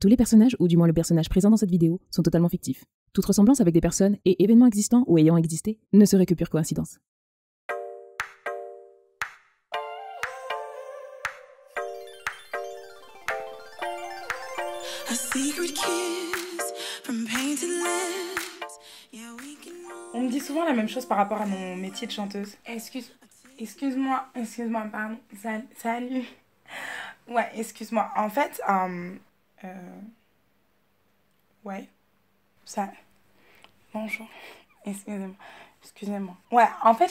Tous les personnages, ou du moins le personnage présent dans cette vidéo, sont totalement fictifs. Toute ressemblance avec des personnes et événements existants ou ayant existé ne serait que pure coïncidence. On me dit souvent la même chose par rapport à mon métier de chanteuse. Excuse-moi, pardon. Salut. Ouais, excuse-moi. En fait, ouais, ça... Bonjour. Excusez-moi. Ouais, en fait,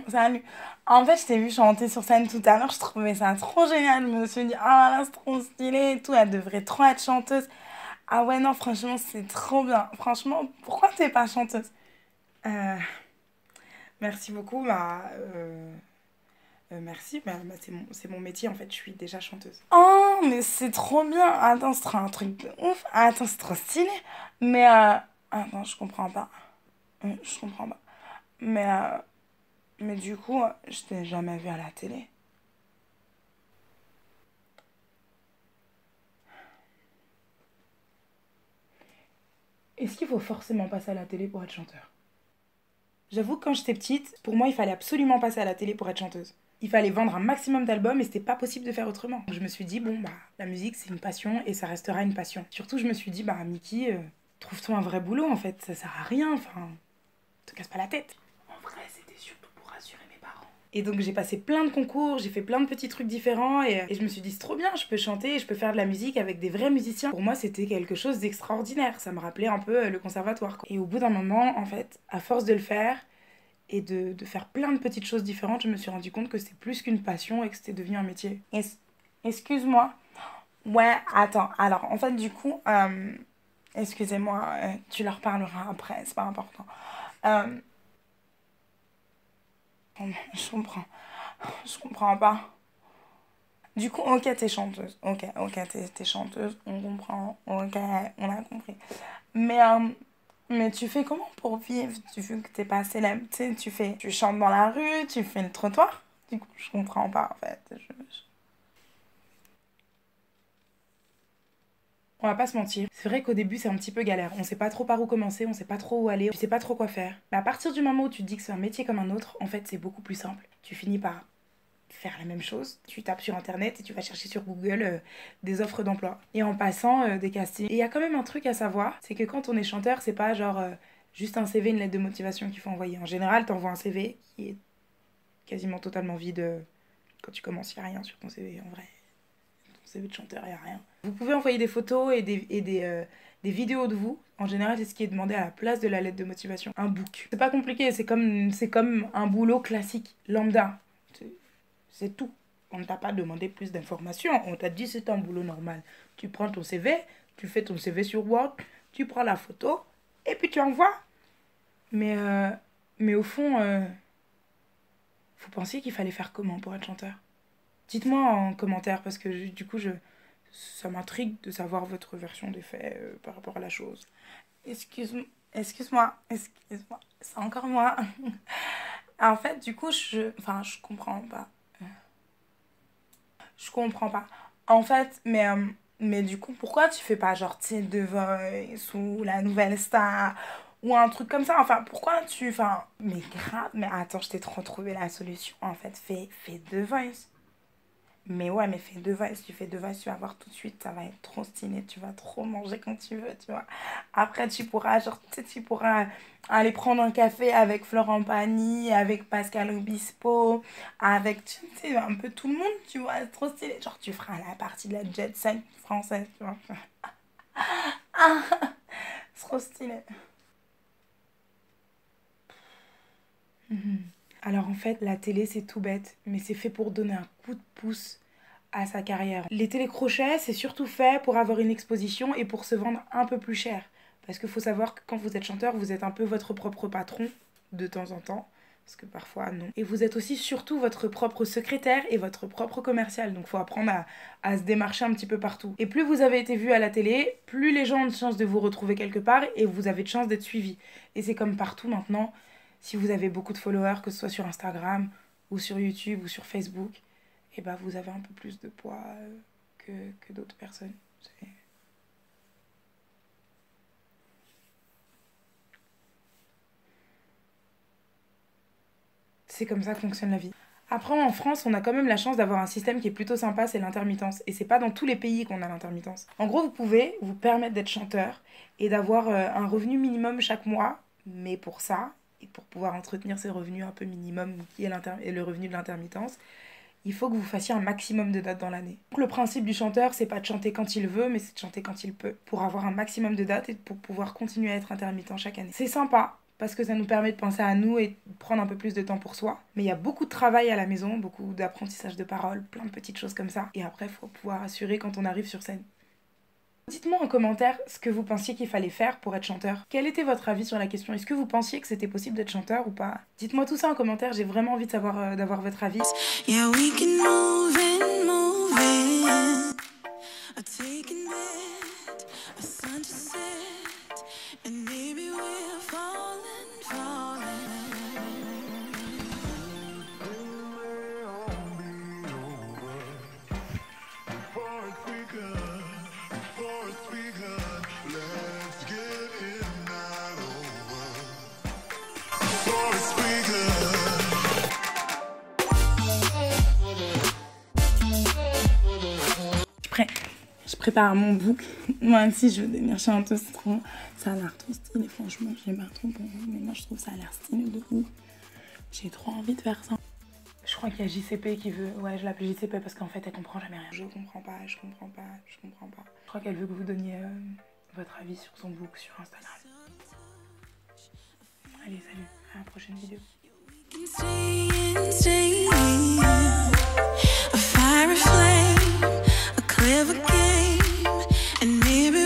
Salut. En fait, je t'ai vu chanter sur scène tout à l'heure. Je trouvais ça trop génial. Je me suis dit, ah là, c'est trop stylé et tout. Elle devrait trop être chanteuse. Ah ouais, non, franchement, c'est trop bien. Franchement, pourquoi t'es pas chanteuse? Merci beaucoup. Merci, c'est mon métier en fait, je suis déjà chanteuse. Oh, mais c'est trop bien! Attends, c'est trop un truc de ouf! Attends, c'est trop stylé! Mais attends, je comprends pas. Je comprends pas. Mais du coup, je t'ai jamais vu à la télé. Est-ce qu'il faut forcément passer à la télé pour être chanteur? J'avoue que quand j'étais petite, pour moi, il fallait absolument passer à la télé pour être chanteuse. Il fallait vendre un maximum d'albums et c'était pas possible de faire autrement. Je me suis dit, bon, bah, la musique, c'est une passion et ça restera une passion. Surtout, je me suis dit, bah, Mickey, trouve-toi un vrai boulot, en fait, ça sert à rien, enfin, te casse pas la tête. En vrai, c'était surtout pour rassurer mes parents. Et donc, j'ai passé plein de concours, j'ai fait plein de petits trucs différents et je me suis dit, c'est trop bien, je peux chanter et je peux faire de la musique avec des vrais musiciens. Pour moi, c'était quelque chose d'extraordinaire, ça me rappelait un peu le conservatoire, quoi. Et au bout d'un moment, en fait, à force de le faire, et de faire plein de petites choses différentes, je me suis rendu compte que c'était plus qu'une passion et que c'était devenu un métier. Excuse-moi. Ouais, attends. Alors, en fait, du coup, excusez-moi, tu leur parleras après, c'est pas important. Euh, je comprends. Je comprends pas. Du coup, ok, t'es chanteuse. Ok, t'es chanteuse, on comprend. Ok, on a compris. Mais, euh, Mais tu fais comment pour vivre? Tu veux que t'es pas célèbre, tu chantes dans la rue, tu fais le trottoir? Du coup, je comprends pas en fait. On va pas se mentir, c'est vrai qu'au début c'est un petit peu galère. On sait pas trop par où commencer, on sait pas trop où aller, tu sais pas trop quoi faire. Mais à partir du moment où tu te dis que c'est un métier comme un autre, en fait c'est beaucoup plus simple. Tu finis par faire la même chose, tu tapes sur internet et tu vas chercher sur Google des offres d'emploi. Et en passant des castings. Et il y a quand même un truc à savoir, c'est que quand on est chanteur, c'est pas genre juste un CV, une lettre de motivation qu'il faut envoyer. En général, t'envoies un CV qui est quasiment totalement vide. Quand tu commences, il n'y a rien sur ton CV en vrai. Ton CV de chanteur, il n'y a rien. Vous pouvez envoyer des photos et des vidéos de vous. En général, c'est ce qui est demandé à la place de la lettre de motivation. Un book. C'est pas compliqué, c'est comme un boulot classique, lambda. C'est tout. On ne t'a pas demandé plus d'informations. On t'a dit c'est un boulot normal. Tu prends ton CV, tu fais ton CV sur Word, tu prends la photo et puis tu envoies. Mais, euh, mais au fond, vous pensiez qu'il fallait faire comment pour être chanteur? Dites-moi en commentaire parce que du coup, ça m'intrigue de savoir votre version des faits par rapport à la chose. Excuse-moi, c'est encore moi. En fait, du coup, je comprends pas. Je comprends pas. En fait, mais du coup, pourquoi tu fais pas genre, tu sais, The Voice ou La Nouvelle Star ou un truc comme ça? Enfin, pourquoi tu... Enfin, mais grave, mais attends, je t'ai trop trouvé la solution. En fait, fais The Voice. Mais ouais, mais fais deux Voice, tu fais deux Voice, tu vas voir tout de suite, ça va être trop stylé, tu vas trop manger quand tu veux, tu vois. Après, tu pourras, genre, tu sais, tu pourras aller prendre un café avec Florent Pagny, avec Pascal Obispo, avec, tu sais, un peu tout le monde, tu vois, c'est trop stylé. Genre, tu feras la partie de la jet set française, tu vois. Ah, c'est trop stylé. Mhm. Alors en fait, la télé, c'est tout bête, mais c'est fait pour donner un coup de pouce à sa carrière. Les télécrochets, c'est surtout fait pour avoir une exposition et pour se vendre un peu plus cher. Parce qu'il faut savoir que quand vous êtes chanteur, vous êtes un peu votre propre patron, de temps en temps. Parce que parfois, non. Et vous êtes aussi surtout votre propre secrétaire et votre propre commercial. Donc il faut apprendre à se démarcher un petit peu partout. Et plus vous avez été vu à la télé, plus les gens ont de chance de vous retrouver quelque part et vous avez de chance d'être suivi. Et c'est comme partout maintenant. Si vous avez beaucoup de followers, que ce soit sur Instagram ou sur YouTube ou sur Facebook, et bah vous avez un peu plus de poids que d'autres personnes. C'est comme ça que fonctionne la vie. Après, en France, on a quand même la chance d'avoir un système qui est plutôt sympa, c'est l'intermittence. Et c'est pas dans tous les pays qu'on a l'intermittence. En gros, vous pouvez vous permettre d'être chanteur et d'avoir un revenu minimum chaque mois. Mais pour ça, et pour pouvoir entretenir ces revenus un peu minimum, qui est le revenu de l'intermittence, il faut que vous fassiez un maximum de dates dans l'année. Le principe du chanteur, c'est pas de chanter quand il veut, mais c'est de chanter quand il peut, pour avoir un maximum de dates et pour pouvoir continuer à être intermittent chaque année. C'est sympa, parce que ça nous permet de penser à nous et de prendre un peu plus de temps pour soi. Mais il y a beaucoup de travail à la maison, beaucoup d'apprentissage de paroles, plein de petites choses comme ça. Et après, il faut pouvoir assurer quand on arrive sur scène. Dites-moi en commentaire ce que vous pensiez qu'il fallait faire pour être chanteur. Quel était votre avis sur la question? Est-ce que vous pensiez que c'était possible d'être chanteur ou pas? Dites-moi tout ça en commentaire, j'ai vraiment envie de savoir, d'avoir votre avis. Yeah, we can move it. A taking bed, a sun to set, and maybe we're falling. Je prépare mon book. Moi aussi, je veux devenir chanteuse. Ça a l'air trop stylé. Franchement, je sais pas trop pour vous, mais moi, je trouve ça a l'air stylé de ouf. J'ai trop envie de faire ça. Je crois qu'il y a JCP qui veut... Ouais, je l'appelle JCP parce qu'en fait, elle comprend jamais rien. Je comprends pas. Je crois qu'elle veut que vous donniez votre avis sur son book sur Instagram. Allez, salut. À la prochaine vidéo.